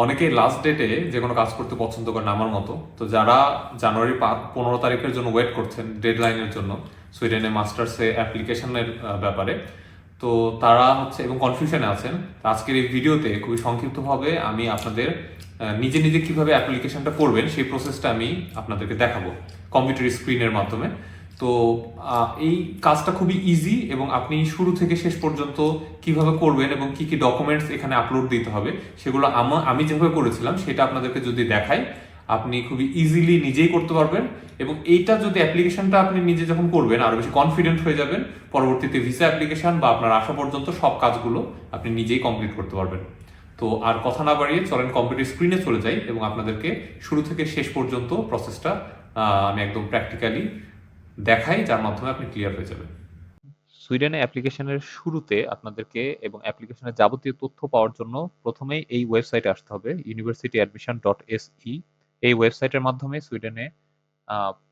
অনেকেই লাস্ট ডেটে যে কোনো কাজ করতে পছন্দ করেন আমার মতো। তো যারা জানুয়ারি 15 তারিখের জন্য ওয়েট করছেন ডেডলাইনের জন্য সুইডেনে মাস্টার্সে অ্যাপ্লিকেশনের ব্যাপারে, তো তারা হচ্ছে এবং কনফিউশনে আছেন। তো আজকের এই ভিডিওতে খুবই সংক্ষিপ্তভাবে আমি আপনাদের নিজে নিজে কিভাবে অ্যাপ্লিকেশনটা করবেন সেই প্রসেসটা আমি আপনাদেরকে দেখাবো কম্পিউটার স্ক্রিনের মাধ্যমে। তো এই কাজটা খুবই ইজি এবং আপনি শুরু থেকে শেষ পর্যন্ত কিভাবে করবেন এবং কি কি ডকুমেন্টস এখানে আপলোড দিতে হবে সেগুলো আমি যেভাবে করেছিলাম সেটা আপনাদেরকে যদি দেখাই, আপনি খুবই ইজিলি নিজেই করতে পারবেন। এবং এইটা যদি অ্যাপ্লিকেশনটা আপনি নিজে যখন করবেন আরো বেশি কনফিডেন্ট হয়ে যাবেন, পরবর্তীতে ভিসা অ্যাপ্লিকেশন বা আপনার আসা পর্যন্ত সব কাজগুলো আপনি নিজেই কমপ্লিট করতে পারবেন। তো আর কথা না বাড়িয়ে চলেন কম্পিউটার স্ক্রিনে চলে যাই এবং আপনাদেরকে শুরু থেকে শেষ পর্যন্ত প্রসেসটা আমি একদম প্র্যাকটিক্যালি দেখাই, যার মাধ্যমে আপনি ক্লিয়ার হয়ে যাবেন। সুইডেনে অ্যাপ্লিকেশনের শুরুতে আপনাদেরকে এবং অ্যাপ্লিকেশনের যাবতীয় তথ্য পাওয়ার জন্য প্রথমেই এই ওয়েবসাইটে আসতে হবে, universityadmission.se। এই ওয়েবসাইটের মাধ্যমে সুইডেনে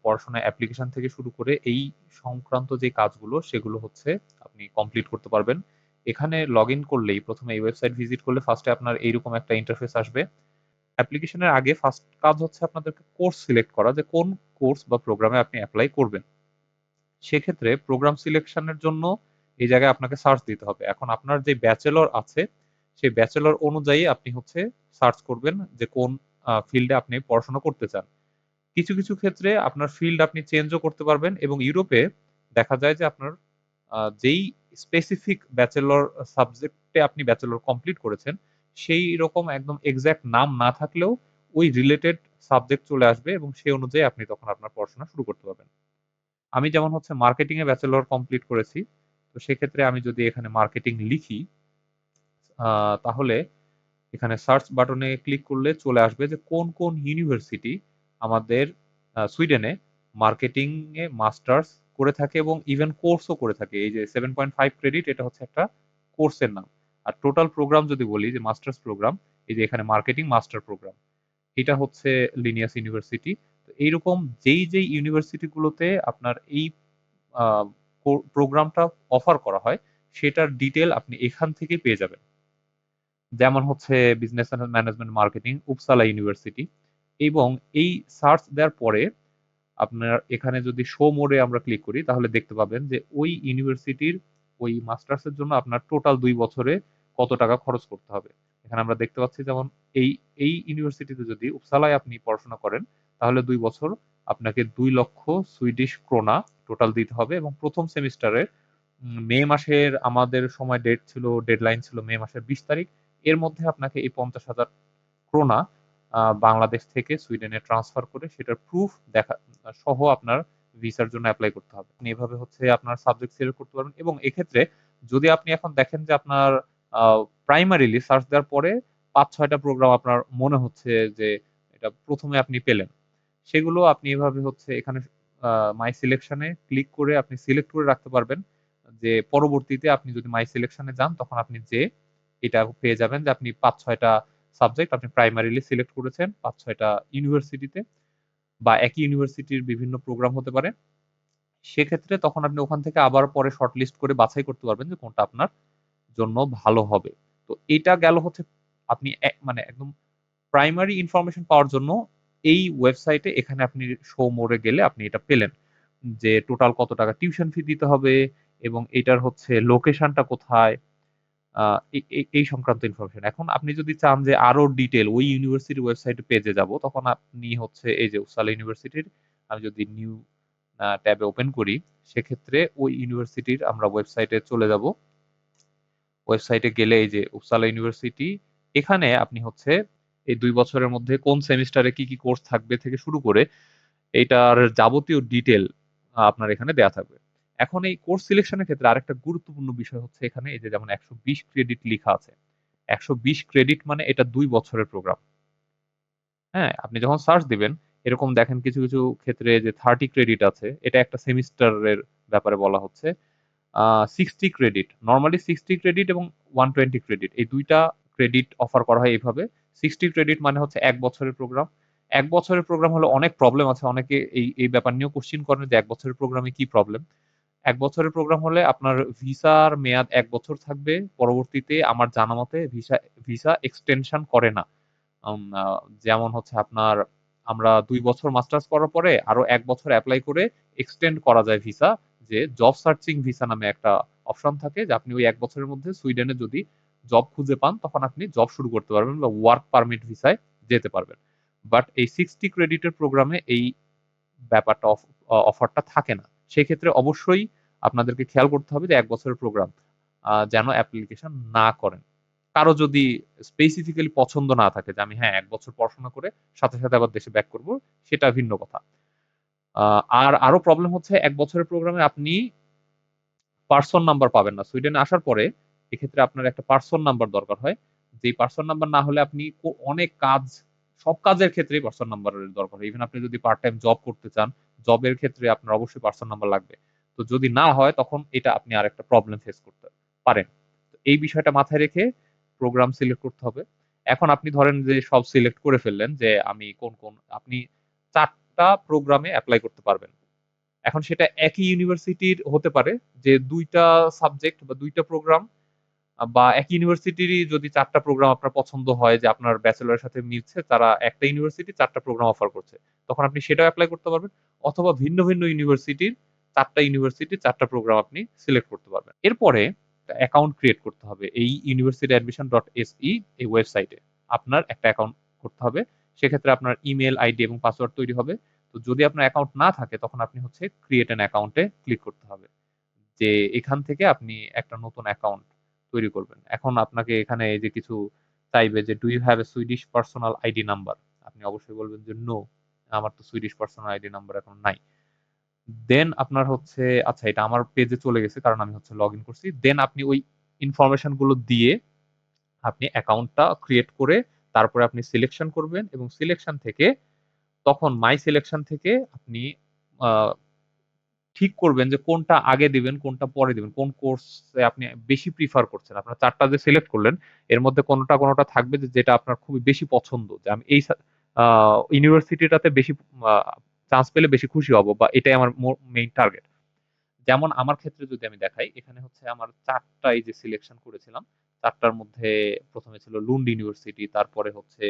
পড়াশোনা অ্যাপ্লিকেশন থেকে শুরু করে এই সংক্রান্ত যে কাজগুলো সেগুলো হচ্ছে আপনি কমপ্লিট করতে পারবেন। এখানে লগ ইন করলেই প্রথমে এই ওয়েবসাইট ভিজিট করলে ফার্স্টে আপনার এইরকম একটা ইন্টারফেস আসবে। অ্যাপ্লিকেশনের আগে ফার্স্ট কাজ হচ্ছে আপনাদেরকে কোর্স সিলেক্ট করা, যে কোন কোর্স বা প্রোগ্রামে আপনি অ্যাপ্লাই করবেন। সেক্ষেত্রে প্রোগ্রাম সিলেকশনের জন্য এই জায়গায় আপনাকে সার্চ দিতে হবে। এখন আপনার যে ব্যাচেলর আছে সেই ব্যাচেলর অনুযায়ী আপনি হচ্ছে সার্চ করবেন যে কোন ফিল্ডে আপনি পড়াশোনা করতে চান। কিছু কিছু ক্ষেত্রে আপনার ফিল্ড আপনি চেঞ্জও করতে পারবেন এবং ইউরোপে দেখা যায় যে আপনার যেই স্পেসিফিক ব্যাচেলর সাবজেক্টে আপনি ব্যাচেলর কমপ্লিট করেছেন সেই রকম একদম এক্সাক্ট নাম না থাকলেও ওই রিলেটেড সাবজেক্ট চলে আসবে এবং সেই অনুযায়ী আপনি তখন আপনার পড়াশোনা শুরু করতে পারবেন। আমি যেমন হচ্ছে মার্কেটিং এ ব্যাচেলর কমপ্লিট করেছি। তো সেক্ষেত্রে আমি যদি এখানে মার্কেটিং লিখি, তাহলে এখানে সার্চ বাটনে ক্লিক করলে চলে আসবে যে কোন কোন ইউনিভার্সিটি আমাদের সুইডেনে মার্কেটিং এ মাস্টার্স করে থাকে এবং ইভেন কোর্সও করে থাকে। এই যে 7.5 ক্রেডিট, এটা হচ্ছে একটা কোর্সের নাম। আর টোটাল প্রোগ্রাম যদি বলি যে মাস্টার্স প্রোগ্রাম, এই যে এখানে মার্কেটিং মাস্টার প্রোগ্রাম, এটা হচ্ছে লিনিয়াস ইউনিভার্সিটি। তো এইরকম যেই যেই ইউনিভার্সিটিগুলোতে আপনার এই প্রোগ্রামটা অফার করা হয় সেটার ডিটেল আপনি এখান থেকে পেয়ে যাবেন। যেমন হচ্ছে business management marketing Uppsala university. এবং এই সার্চ দেওয়ার পরে আপনার এখানে যদি শো মোডে আমরা ক্লিক করি তাহলে দেখতে পাবেন যে ওই ইউনিভার্সিটির ওই মাস্টার্সের জন্য আপনার টোটাল 2 বছরে কত টাকা খরচ করতে হবে। এখানে আমরা দেখতে পাচ্ছি যেমন এই এই ইউনিভার্সিটিতে যদি উপসালায় আপনি পড়াশোনা করেন তাহলে 2 বছর আপনাকে 2 লক্ষ সুইডিশ ক্রোনা টোটাল দিতে হবে। এবং প্রথম সেমিস্টারে মে মাসের আমাদের সময় ডেডলাইন ছিল মে মাসের 20 তারিখ। এর মধ্যে আপনাকে এই 50,000 ক্রোনা বাংলাদেশ থেকে সুইডেনে ট্রান্সফার করে সেটার প্রুফ দেখা সহ আপনার ভিসার জন্য অ্যাপ্লাই করতে হবে। আপনি এভাবে হচ্ছে আপনার সাবজেক্ট সিলেক্ট করতে পারবেন এবং এক্ষেত্রে যদি আপনি এখন দেখেন যে আপনার প্রাইমারিলি সার্চ দেওয়ার পরে 5-6টা প্রোগ্রাম আপনার মনে হচ্ছে যে এটা প্রথমে আপনি পেলেন, সেগুলো আপনি এভাবে হচ্ছে এখানে মাই সিলেকশনে ক্লিক করে আপনি সিলেক্ট করে রাখতে পারবেন। যে পরবর্তীতে আপনি যদি মাই সিলেকশনে যান তখন আপনি যে এটা পেয়ে যাবেন যে আপনি 5-6টা সাবজেক্ট আপনি প্রাইমারিলি সিলেক্ট করেছেন 5-6টা ইউনিভার্সিটিতে, বা একই ইউনিভার্সিটির বিভিন্ন প্রোগ্রাম হতে পারে। সেক্ষেত্রে তখন আপনি ওখান থেকে আবার পরে শর্টলিস্ট করে বাছাই করতে পারবেন যে কোনটা আপনার জন্য ভালো হবে। তো এটা গেল হচ্ছে আপনি মানে একদম প্রাইমারি ইনফরমেশন পাওয়ার জন্য এই ওয়েবসাইটে। এখানে আপনি শো মোডে গেলে আপনি এটা পেলেন যে টোটাল কত টাকা টিউশন ফি দিতে হবে এবং এটার হচ্ছে লোকেশনটা কোথায়, এই সংক্রান্ত ইনফরমেশন। এখন আপনি যদি চান যে আরো ডিটেল ওই ইউনিভার্সিটির ওয়েবসাইট পেজে যাব তখন আপনি হচ্ছে এই যে উপসালা ইউনিভার্সিটির, আমি যদি নিউ ট্যাবে ওপেন করি সেক্ষেত্রে ওই ইউনিভার্সিটির আমরা ওয়েবসাইটে চলে যাব। ওয়েবসাইটে গেলে এই যে উপসালা ইউনিভার্সিটি, এখানে আপনি হচ্ছে এই 2 বছরের মধ্যে কোন সেমিস্টারে কি কি কোর্স থাকবে থেকে শুরু করে এইটার যাবতীয় ডিটেল আপনার এখানে দেয়া থাকবে। এখন এই কোর্স সিলেকশনের ক্ষেত্রে আরেকটা গুরুত্বপূর্ণ বিষয় হচ্ছে এখানে এই যে যেমন 120 ক্রেডিট লেখা আছে। 120 ক্রেডিট মানে এটা 2 বছরের প্রোগ্রাম। হ্যাঁ, আপনি যখন সার্চ দিবেন এরকম দেখেন কিছু কিছু ক্ষেত্রে যে 30 ক্রেডিট আছে, এটা একটা সেমিস্টারের ব্যাপারে বলা হচ্ছে। 60 ক্রেডিট, নরমালি 60 ক্রেডিট এবং 120 ক্রেডিট, এই দুইটা ক্রেডিট অফার করা হয় এইভাবে। 60 ক্রেডিট মানে হচ্ছে 1 বছরের প্রোগ্রাম। 1 বছরের প্রোগ্রাম হলে অনেক প্রবলেম আছে, অনেকে এই ব্যাপার নিয়েও কোশ্চিন করেন যে 1 বছরের প্রোগ্রামে কি প্রবলেম। 1 বছরের প্রোগ্রাম হলে আপনার ভিসার মেয়াদ 1 বছর থাকবে, পরবর্তীতে আমার জানা মতে ভিসা ভিসা এক্সটেনশন করে না। যেমন হচ্ছে আপনার আমরা 2 বছর মাস্টার্স করার পরে আরো 1 বছর অ্যাপ্লাই করে এক্সটেন্ড করা যায় ভিসা, যে জব সার্চিং ভিসা নামে একটা অপশন থাকে, যে আপনি ওই 1 বছরের মধ্যে সুইডেনে যদি জব খুঁজে পান তখন আপনি জব শুরু করতে পারবেন বা ওয়ার্ক পারমিট ভিসায় যেতে পারবেন। বাট এই 60 ক্রেডিটের প্রোগ্রামে এই ব্যাপারটা অফারটা থাকে না। সেক্ষেত্রে অবশ্যই আপনাদেরকে খেয়াল করতে হবে যে 1 বছরের প্রোগ্রাম যেন অ্যাপ্লিকেশন না করেন। কারো যদি স্পেসিফিক্যালি পছন্দ না থাকে যে আমি হ্যাঁ 1 বছর পড়াশোনা করে সাথে সাথে আবার দেশে ব্যাক করব, সেটা ভিন্ন কথা। আর আরো প্রবলেম হচ্ছে 1 বছরের প্রোগ্রামে আপনি পার্সন নাম্বার পাবেন না। সুইডেনে আসার পরে এক্ষেত্রে আপনার একটা পার্সন নাম্বার দরকার হয়। যেই পার্সন নাম্বার না হলে আপনি অনেক কাজ, সব কাজের ক্ষেত্রেই পার্সন নাম্বারের দরকার হয়। ইভেন আপনি যদি পার্ট টাইম জব করতে চান, জবের ক্ষেত্রে আপনার অবশ্যই পার্সন নাম্বার লাগবে। তো যদি না হয় তখন এটা আপনি আরেকটা প্রবলেম ফেস করতে পারেন। তো এই বিষয়টা মাথায় রেখে প্রোগ্রাম সিলেক্ট করতে হবে। এখন আপনি ধরেন যে সব সিলেক্ট করে ফেললেন যে আমি কোন আপনি ৪ টা প্রোগ্রামে এপ্লাই করতে পারবেন। এখন সেটা একই ইউনিভার্সিটির হতে পারে, যে ২ টা সাবজেক্ট বা ২ টা প্রোগ্রাম, বা একই ইউনিভার্সিটিরই যদি ৪ টা প্রোগ্রাম আপনার পছন্দ হয় যে আপনার ব্যাচেলরের সাথে মিলছে, তারা একটা ইউনিভার্সিটি ৪ টা প্রোগ্রাম অফার করছে। তখন আপনি সেটাও এপ্লাই করতে পারবেন। অথবা ভিন্ন ভিন্ন ইউনিভার্সিটির ৪ টা ইউনিভার্সিটির ৪ টা প্রোগ্রাম আপনি সিলেক্ট করতে পারবেন। এরপরে একটা অ্যাকাউন্ট ক্রিয়েট করতে হবে এই universityadmission.se এই ওয়েবসাইটে। আপনার একটা অ্যাকাউন্ট করতে হবে। সেক্ষেত্রে আপনার ইমেইল আইডি এবং পাসওয়ার্ড তৈরি হবে। তো যদি আপনার অ্যাকাউন্ট না থাকে তখন আপনি হচ্ছে ক্রিয়েট অ্যান অ্যাকাউন্টে ক্লিক করতে হবে। যে এখান থেকে আপনি একটা নতুন অ্যাকাউন্ট তৈরি করবেন। এখন আপনাকে এখানে এই যে কিছু চাইবে যে do you have a Swedish personal ID number? আপনি অবশ্যই বলবেন যে নো, আমার তো সুইডিশ পার্সোনাল আইডি নাম্বার এখন নাই। দেন আপনার হচ্ছে আচ্ছা এটা আমার পেজে চলে গেছে কারণ আমি হচ্ছে লগইন করছি। দেন আপনি ওই ইনফরমেশন গুলো দিয়ে আপনি অ্যাকাউন্টটা ক্রিয়েট করে তারপরে আপনি সিলেকশন করবেন এবং সিলেকশন থেকে তখন মাই সিলেকশন থেকে আপনি আ ঠিক করবেন যে কোনটা আগে দিবেন, কোনটা পরে দিবেন। কোন কোর্সে আপনি বেশি প্রিফার করছেন। আপনার ৪ টা যে সিলেক্ট করলেন, এর মধ্যে কোনটা থাকবে যে যেটা আপনার খুবই বেশি পছন্দ। যে আমি এই আ ইউনিভার্সিটিটাতে বেশি আ চান্স পেলে বেশি খুশি হব বা এটাই আমার মেইন টার্গেট। যেমন আমার ক্ষেত্রে যদি আমি দেখাই, এখানে হচ্ছে আমার ৪ টা এই যে সিলেকশন করেছিলাম, ৪ টার মধ্যে ১ম এ ছিল লুন্ড ইউনিভার্সিটি, তারপরে হচ্ছে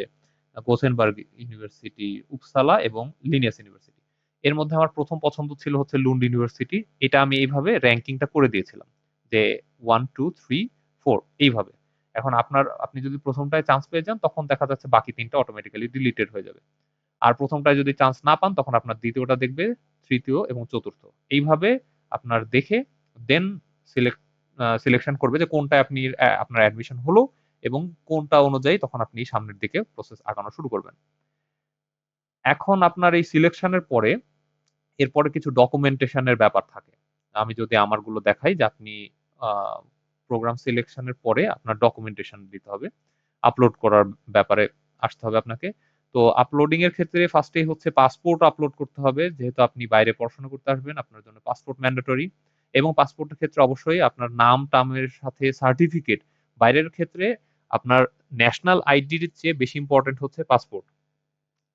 গোসেনবার্গ ইউনিভার্সিটি, উপসালা এবং লিনিয়াস ইউনিভার্সিটি। এর মধ্যে আমার ১ম পছন্দ ছিল হচ্ছে লুন্ড ইউনিভার্সিটি। এটা আমি এইভাবে র‍্যাংকিংটা করে দিয়েছিলাম। যে ১, ২, ৩, ৪ এইভাবে। এখন আপনি যদি ১ম টায় চান্স পেয়ে যান তখন দেখা যাচ্ছে বাকি ৩ টা অটোমেটিক্যালি ডিলিটেড হয়ে যাবে। আর ১ম টায় যদি চান্স না পান তখন আপনার ২য় টা দেখবে, ৩য় এবং ৪র্থ। এইভাবে আপনার দেখে দেন সিলেকশন করবে যে কোনটায় আপনার অ্যাডমিশন হলো এবং কোনটা অনুযায়ী তখন আপনি সামনের দিকে প্রসেস আগানো শুরু করবেন। এখন আপনার এই সিলেকশনের পরে এরপরে কিছু ডকুমেন্টেশন এর ব্যাপার থাকে। আমি যদি আমারগুলো দেখাই যে আপনি আ প্রোগ্রাম সিলেকশন এর পরে আপনার ডকুমেন্টেশন দিতে হবে। আপলোড করার ব্যাপারে আসতে হবে আপনাকে। তো আপলোডিং এর ক্ষেত্রে ফার্স্ট এই হচ্ছে পাসপোর্ট আপলোড করতে হবে। যেহেতু আপনি বাইরে পড়াশোনা করতে আসবেন, আপনার জন্য পাসপোর্ট ম্যান্ডেটরি এবং পাসপোর্টের ক্ষেত্রে অবশ্যই আপনার নাম-টামের সাথে সার্টিফিকেট। বাইরের ক্ষেত্রে আপনার ন্যাশনাল আইডির চেয়ে বেশি ইম্পোর্টেন্ট হচ্ছে পাসপোর্ট।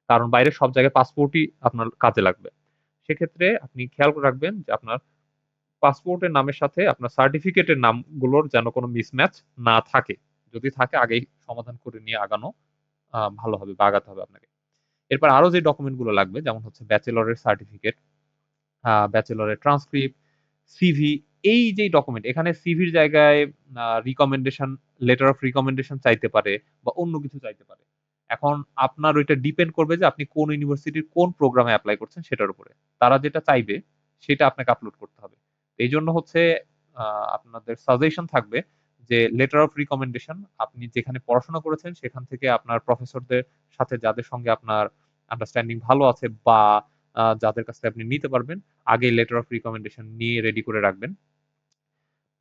কারণ বাইরে সব জায়গায় পাসপোর্টই আপনার কাজে লাগবে। সেক্ষেত্রে আপনি খেয়াল করে রাখবেন যে আপনার পাসপোর্টের নামের সাথে আপনার সার্টিফিকেটের নামগুলোর যেন কোনো মিসম্যাচ না থাকে। যদি থাকে আগেই সমাধান করে নিয়ে আগানো ভালো হবে বা আগাতে হবে আপনাকে। এরপর আরো যে ডকুমেন্ট গুলো লাগবে যেমন হচ্ছে ব্যাচেলরের সার্টিফিকেট, ব্যাচেলরের ট্রান্সক্রিপ্ট, সিভি, এই যে ডকুমেন্ট এখানে সিভির জায়গায় রিকমেন্ডেশন, লেটার অফ রিকমেন্ডেশন চাইতে পারে বা অন্য কিছু চাইতে পারে। এখন আপনার ওইটা ডিপেন্ড করবে যে আপনি কোন ইউনিভার্সিটির কোন প্রোগ্রামে এপ্লাই করছেন সেটার উপরে। তারা যেটা চাইবে সেটা আপনাকে আপলোড করতে হবে। এইজন্য হচ্ছে আ আপনাদের সাজেশন থাকবে যে লেটার অফ রিকমেন্ডেশন আপনি যেখানে পড়াশোনা করেছেন সেখান থেকে আপনার প্রফেসরদের সাথে যাদের সঙ্গে আপনার আন্ডারস্ট্যান্ডিং ভালো আছে বা যাদের কাছ থেকে আপনি নিতে পারবেন, আগে লেটার অফ রিকমেন্ডেশন নিয়ে রেডি করে রাখবেন।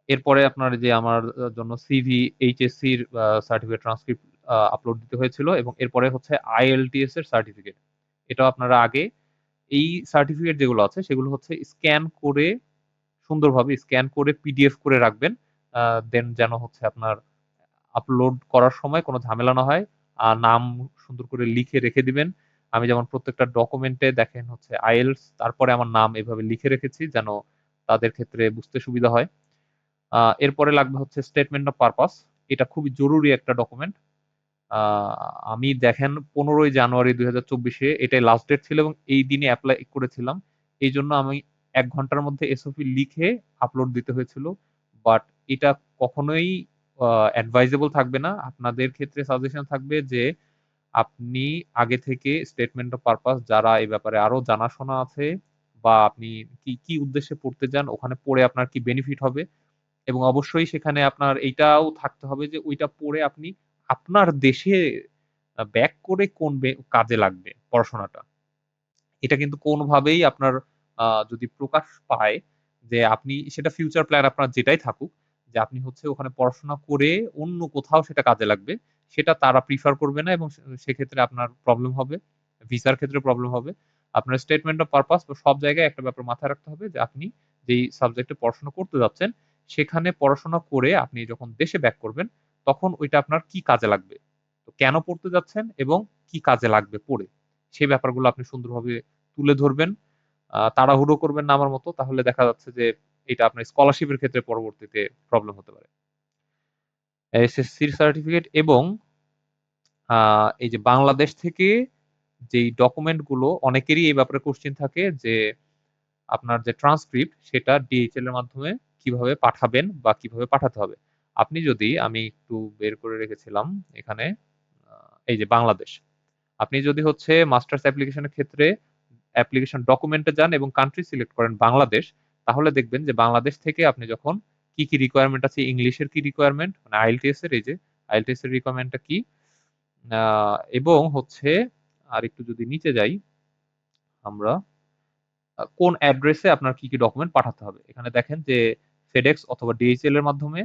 এরপরে আপনার যে আমার জন্য সিভি, এইচএসসির সার্টিফিকেট ট্রান্সক্রিপ্ট আপলোড দিতে হয়েছিল এবং এরপরে হচ্ছে আইএলটিএস এর সার্টিফিকেট। এটাও আপনারা আগে এই সার্টিফিকেট যেগুলো আছে সেগুলো হচ্ছে স্ক্যান করে সুন্দরভাবে স্ক্যান করে পিডিএফ করে রাখবেন। আ দেন যেন হচ্ছে আপনার আপলোড করার সময় কোনো ঝামেলা না হয়। নাম সুন্দর করে লিখে রেখে দিবেন। আমি যেমন প্রত্যেকটা ডকুমেন্টে দেখেন হচ্ছে আইএলটিএস তারপরে আমার নাম এভাবে লিখে রেখেছি যেন তাদের ক্ষেত্রে বুঝতে সুবিধা হয়। এরপরে লাগবে হচ্ছে স্টেটমেন্ট অফ পারপাস। এটা খুবই জরুরি একটা ডকুমেন্ট। আহ, আমি দেখেন 15ই জানুয়ারি 2024 এটাই লাস্ট ডেট ছিল এবং এই দিনে অ্যাপ্লাই করেছিলাম। এই জন্য আমি 1 ঘন্টার মধ্যে এসওপি লিখে আপলোড দিতে হয়েছিল। বাট এটা কখনোই অ্যাডভাইজেবল থাকবে না। আপনাদের ক্ষেত্রে সাজেশন থাকবে যে আপনি আগে থেকে স্টেটমেন্ট অফ পারপাস, যারা এই ব্যাপারে আরো জানাশোনা আছে বা আপনি কি কি উদ্দেশ্যে পড়তে যান, ওখানে পড়ে আপনার কি বেনিফিট হবে, এবং অবশ্যই সেখানে আপনার এইটাও থাকতে হবে যে ওইটা পড়ে আপনি আপনার দেশে ব্যাক করে কোন কাজে লাগবে পড়াশোনাটা। এটা কিন্তু কোনোভাবেই আপনার যদি প্রকাশ পায় যে আপনি সেটা ফিউচার প্ল্যান আপনার যেটাই থাকুক, যে আপনি হচ্ছে ওখানে পড়াশোনা করে অন্য কোথাও সেটা কাজে লাগবে, সেটা তারা প্রিফার করবে না এবং সেক্ষেত্রে আপনার প্রবলেম হবে, ভিসার ক্ষেত্রে প্রবলেম হবে। আপনার স্টেটমেন্ট অফ পারপাস সব জায়গায় একটা ব্যাপার মাথায় রাখতে হবে যে আপনি যেই সাবজেক্টে পড়াশোনা করতে যাচ্ছেন সেখানে পড়াশোনা করে আপনি যখন দেশে ব্যাক করবেন তখন ওইটা আপনার কি কাজে লাগবে, তো কেন পড়তে যাচ্ছেন এবং কি কাজে লাগবে পড়ে, সেই ব্যাপারগুলো আপনি সুন্দরভাবে তুলে ধরবেন। তাড়াহুড়ো করবেন না আমার মতো, তাহলে দেখা যাচ্ছে যে এটা আপনার স্কলারশিপের ক্ষেত্রে পরবর্তীতে প্রবলেম হতে পারে। এসএসসির সার্টিফিকেট এবং এই যে বাংলাদেশ থেকে যেই ডকুমেন্ট গুলো, অনেকেরই এই ব্যাপারে কোশ্চেন থাকে যে আপনার যে ট্রান্সক্রিপ্ট সেটা ডিএইচএল এর মাধ্যমে কিভাবে পাঠাবেন বা কিভাবে পাঠাতে হবে। আপনি যদি, আমি একটু বের করে রেখেছিলাম এখানে, এই যে বাংলাদেশ, আপনি যদি হচ্ছে মাস্টার্স অ্যাপ্লিকেশনের ক্ষেত্রে অ্যাপ্লিকেশন ডকুমেন্টে যান এবং কান্ট্রি সিলেক্ট করেন বাংলাদেশ, তাহলে দেখবেন যে বাংলাদেশ থেকে আপনি যখন কি কি রিকোয়ারমেন্ট আছে, ইংলিশের কি রিকোয়ারমেন্ট, মানে আইএলটিএস এর, এই যে আইএলটিএস এর রিকোয়ারমেন্টটা কি, এবং হচ্ছে আর একটু যদি নিচে যাই আমরা, কোন অ্যাড্রেসে আপনার কি কি ডকুমেন্ট পাঠাতে হবে। এখানে দেখেন যে ফেডেক্স অথবা ডিএইচএল এর মাধ্যমে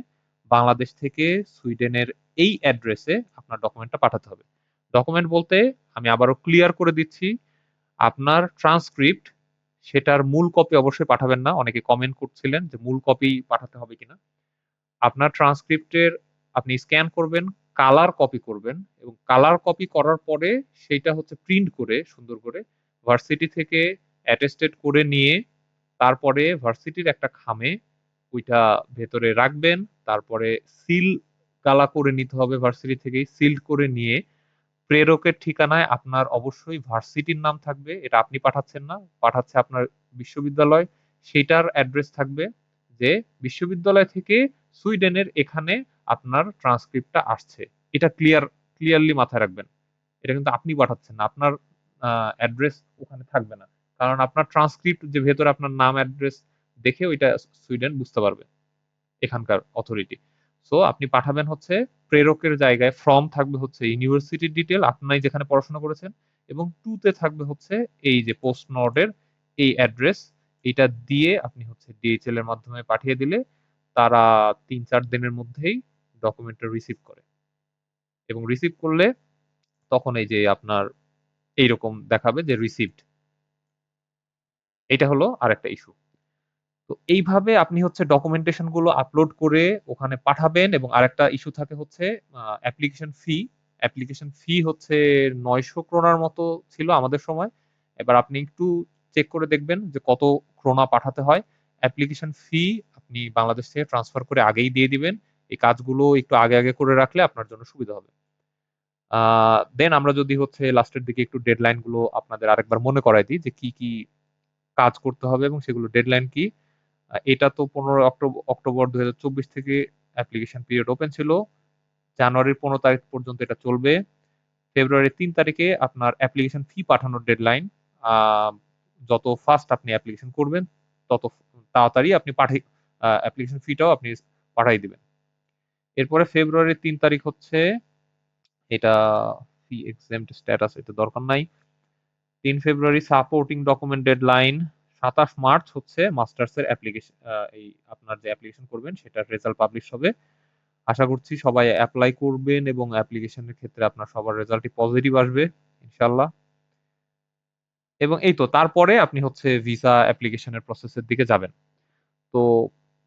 বাংলাদেশ থেকে সুইডেনের এই অ্যাড্রেসে আপনার ডকুমেন্টটা পাঠাতে হবে। ডকুমেন্ট বলতে আমি আবারও ক্লিয়ার করে দিচ্ছি, আপনার ট্রান্সক্রিপ্ট সেটার মূল কপি অবশ্যই পাঠাবেন না, অনেকে কমেন্ট করছিলেন যে মূল কপি পাঠাতে হবে কিনা। আপনার ট্রান্সক্রিপ্টের আপনি স্ক্যান করবেন, কালার কপি করবেন এবং কালার কপি করার পরে সেইটা হচ্ছে প্রিন্ট করে সুন্দর করে ভার্সিটি থেকে অ্যাটেস্টেড করে নিয়ে তারপরে ভার্সিটির একটা খামে ওইটা ভেতরে রাখবেন। তারপরে সিল কালা করে নিতে হবে, ভার্সিটি থেকেই সিল্ড করে নিয়ে প্রেরকের ঠিকানায় আপনার অবশ্যই ভার্সিটির নাম থাকবে, এটা আপনি পাঠাচ্ছেন না, পাঠাচ্ছে আপনার বিশ্ববিদ্যালয়, সেটার অ্যাড্রেস থাকবে যে বিশ্ববিদ্যালয় থেকে সুইডেনের এখানে আপনার ট্রান্সক্রিপ্টটা আসছে। এটা ক্লিয়ারলি মাথায় রাখবেন। এটা কিন্তু আপনি পাঠাচ্ছেন না, আপনার অ্যাড্রেস ওখানে থাকবে না, কারণ আপনার ট্রান্সক্রিপ্ট যে ভেতরে আপনার নাম অ্যাড্রেস দেখে ওইটা সুইডেন বুঝতে পারবে, এখানকার অথরিটি। সো আপনি পাঠাবেন হচ্ছে প্রেরকের জায়গায়, ফ্রম থাকবে হচ্ছে ইউনিভার্সিটির ডিটেল আপনি যেখানে পড়াশোনা করেছেন, এবং টুতে থাকবে হচ্ছে এই যে পোস্ট নোটের এই অ্যাড্রেস। এটা দিয়ে আপনি হচ্ছে ডিএইচএল এর মাধ্যমে পাঠিয়ে দিলে তারা 3-4 দিনের মধ্যেই ডকুমেন্টটা রিসিভ করে, এবং রিসিভ করলে তখন এই যে আপনার এইরকম দেখাবে যে রিসিভড। এটা হলো আরেকটা ইস্যু। তো এইভাবে আপনি হচ্ছে ডকুমেন্টেশন গুলো আপলোড করে ওখানে পাঠাবেন, এবং আরেকটা ইস্যু থাকে হচ্ছে অ্যাপ্লিকেশন ফি। অ্যাপ্লিকেশন ফি হচ্ছে 900 ক্রোনার মতো ছিল আমাদের সময়। এবার আপনি একটু চেক করে দেখবেন যে কত ক্রোনা পাঠাতে হয়। অ্যাপ্লিকেশন ফি আপনি বাংলাদেশ থেকে ট্রান্সফার করে আগেই দিয়ে দিবেন। এই কাজগুলো একটু আগে আগে করে রাখলে আপনার জন্য সুবিধা হবে। দেন আমরা যদি হচ্ছে লাস্টের দিকে একটু ডেডলাইন গুলো আপনাদের আরেকবার মনে করাই দিই যে কি কি কাজ করতে হবে এবং সেগুলো ডেডলাইন কি। এটা তো 15 অক্টোবর 2024 থেকে অ্যাপ্লিকেশন পিরিয়ড ওপেন ছিল। জানুয়ারির 15 তারিখ পর্যন্ত এটা চলবে। ফেব্রুয়ারির 3 তারিখে আপনার অ্যাপ্লিকেশন ফি পাঠানোর ডেডলাইন। আহ, যত ফাস্ট আপনি অ্যাপ্লিকেশন করবেন তত তাড়াতাড়ি আপনি অ্যাপ্লিকেশন ফিটাও আপনি পাঠাই দিবেন। এরপরে ফেব্রুয়ারির 3 তারিখ হচ্ছে এটা ফি এক্সেমড স্ট্যাটাস, এটা দরকার নাই। 3 ফেব্রুয়ারি সাপোর্টিং ডকুমেন্ট ডেডলাইন। 27 মার্চ হচ্ছে মাস্টার্স এর অ্যাপ্লিকেশন, এই আপনার যে অ্যাপ্লিকেশন করবেন সেটার রেজাল্ট পাবলিশ হবে। আশা করছি সবাই অ্যাপ্লাই করবেন এবং অ্যাপ্লিকেশনের ক্ষেত্রে আপনার সবার রেজাল্টই পজিটিভ আসবে ইনশাল্লাহ। এবং এই তো তারপরে আপনি হচ্ছে ভিসা অ্যাপ্লিকেশনের প্রসেসের দিকে যাবেন। তো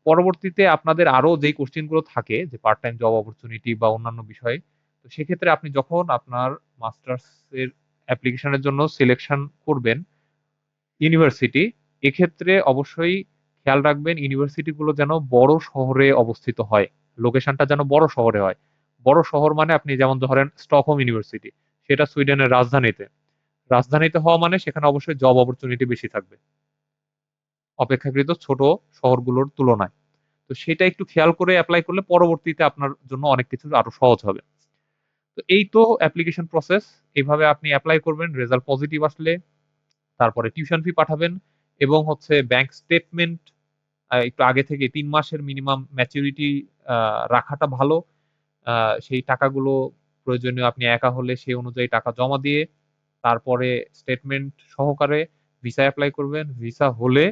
পরবর্তীতে আপনাদের আরো যেই কোশ্চেন গুলো থাকে যে পার্ট টাইম জব অপরচুনিটি বা অন্যান্য বিষয়ে, তো সেক্ষেত্রে আপনি যখন আপনার মাস্টার্স এর অ্যাপ্লিকেশনের জন্য সিলেকশন করবেন ইউনিভার্সিটি, এক্ষেত্রে অবশ্যই খেয়াল রাখবেন ইউনিভার্সিটি গুলো যেন বড় শহরে অবস্থিত হয়, লোকেশনটা যেন বড় শহরে হয়। বড় শহর মানে আপনি যেমন ধরেন স্টকহোম ইউনিভার্সিটি, সেটা সুইডেনের রাজধানীতে। রাজধানীতে হওয়া মানে সেখানে অবশ্যই জব অপরচুনিটি বেশি থাকবে অপেক্ষাকৃত ছোট শহরগুলোর তুলনায়। তো সেটা একটু খেয়াল করে এপ্লাই করলে পরবর্তীতে আপনার জন্য অনেক কিছু আরো সহজ হবে। তো এই তো অ্যাপ্লিকেশন প্রসেস। এভাবে আপনি এপ্লাই করবেন, রেজাল্ট পজিটিভ আসলে তারপরে টিউশন ফি পাঠাবেন এবং হচ্ছে ব্যাংক স্টেটমেন্ট একটু আগে থেকে ৩ মাসের মিনিমাম ম্যাচুরিটি রাখাটা ভালো। সেই টাকাগুলো প্রয়োজনীয় আপনি একা হলে সেই অনুযায়ী টাকা জমা দিয়ে তারপরে স্টেটমেন্ট সহকারে ভিসা এপ্লাই করবেন। ভিসা হলে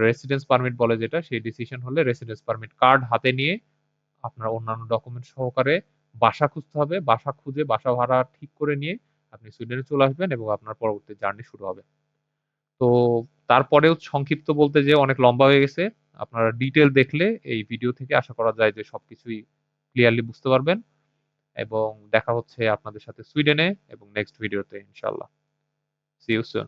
রেসিডেন্স পারমিট বলে যেটা, সেই ডিসিশন হলে রেসিডেন্স পারমিট কার্ড হাতে নিয়ে আপনার অন্যান্য ডকুমেন্ট সহকারে বাসা খুঁজতে হবে। বাসা খুঁজে বাসা ভাড়া ঠিক করে নিয়ে আপনি সুইডেনে চলে আসবেন এবং আপনার পরবর্তী জার্নি শুরু হবে। তো তারপরেও সংক্ষিপ্ত বলতে যেয়ে অনেক লম্বা হয়ে গেছে। আপনারা ডিটেইল দেখলে এই ভিডিও থেকে আশা করা যায় যে সবকিছুই ক্লিয়ারলি বুঝতে পারবেন এবং দেখা হচ্ছে আপনাদের সাথে সুইডেনে এবং নেক্সট ভিডিওতে ইনশাআল্লাহ। See you soon.